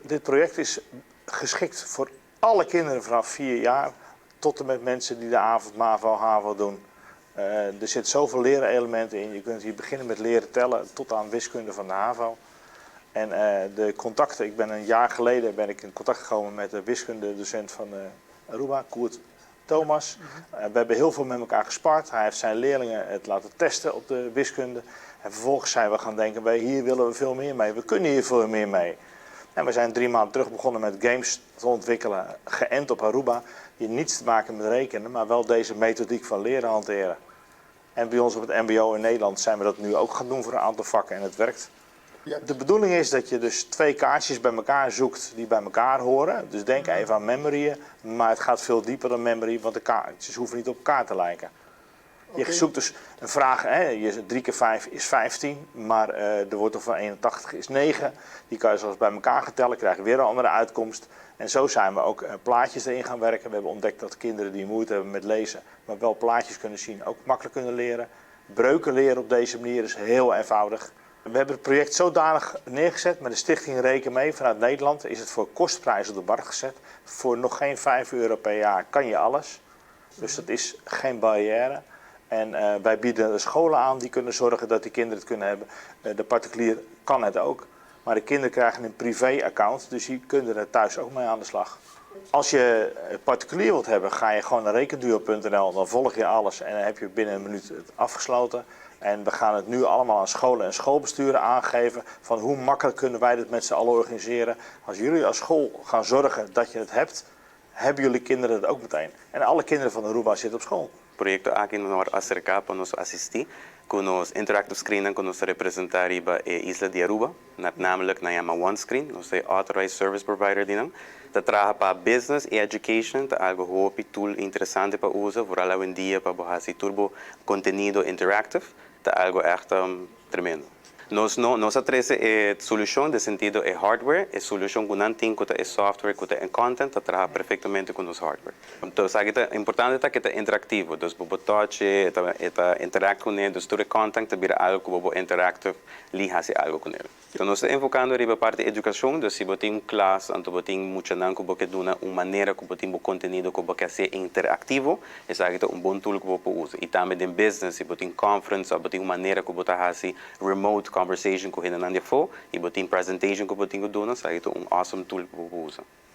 Dit project is geschikt voor alle kinderen vanaf 4 jaar tot en met mensen die de avond, MAVO, HAVO doen. Er zitten zoveel lerelementen in. Je kunt hier beginnen met leren tellen tot aan wiskunde van de HAVO. En de contacten, ik ben een jaar geleden in contact gekomen met de wiskundedocent van Aruba, Koert Thomas. We hebben heel veel met elkaar gespart. Hij heeft zijn leerlingen het laten testen op de wiskunde. En vervolgens zijn we gaan denken, hier willen we veel meer mee. We kunnen hier veel meer mee. En we zijn 3 maanden terug begonnen met games te ontwikkelen, geënt op Aruba. Die niets te maken met rekenen, maar wel deze methodiek van leren hanteren. En bij ons op het mbo in Nederland zijn we dat nu ook gaan doen voor een aantal vakken en het werkt. Ja. De bedoeling is dat je dus 2 kaartjes bij elkaar zoekt die bij elkaar horen. Dus denk even aan memorieën, maar het gaat veel dieper dan memory, want de kaartjes hoeven niet op elkaar te lijken. Je zoekt dus een vraag, 3 keer 5 is 15, maar de wortel van 81 is 9. Die kan je zoals bij elkaar getellen, krijg je weer een andere uitkomst. En zo zijn we ook plaatjes erin gaan werken. We hebben ontdekt dat kinderen die moeite hebben met lezen, maar wel plaatjes kunnen zien, ook makkelijk kunnen leren. Breuken leren op deze manier is heel eenvoudig. We hebben het project zodanig neergezet met de stichting Reken mee vanuit Nederland. Is het voor kostprijs op de markt gezet. Voor nog geen €5 per jaar kan je alles. Dus dat is geen barrière. En wij bieden de scholen aan die kunnen zorgen dat die kinderen het kunnen hebben. De particulier kan het ook. Maar de kinderen krijgen een privé-account, dus die kunnen er thuis ook mee aan de slag. Als je particulier wilt hebben, ga je gewoon naar rekenduo.nl, dan volg je alles en dan heb je binnen een minuut het afgesloten. En we gaan het nu allemaal aan scholen en schoolbesturen aangeven van hoe makkelijk kunnen wij dit met z'n allen organiseren. Als jullie als school gaan zorgen dat je het hebt, hebben jullie kinderen het ook meteen. En alle kinderen van Aruba zitten op school. Proyecto aqui nos acercar para nos assistir com nos interactive screen com nos representar iba Isla de Aruba, namelijk na yama OneScreen, nos authorized service provider dinang. Dat traga para business e education, ta algo hopi tool interessante para usa, vooral hoje em dia para bahasi turbo contenido interactive, ta algo echt tremendo. Nos atrese solução de sentido é hardware, é solução que não tem que é software, que é content, que trabalha perfeitamente com os hardware. Então, é importante que é interativo, dus bobo touch, é interact com ele, dus todo content te vira algo que bobo interactive, liga se algo com ele. Então, nós estamos enfocando na parte de educação, dus se botem classe, então botem muito não que boque duna uma maneira que botem conteúdo que boque ser interativo, é bom tool que bobo usa. E também em business, se botem conference, botem uma maneira que bote assim remote conversation com ele na fo, e botem presentation que botem duna, é awesome tool que bobo usa.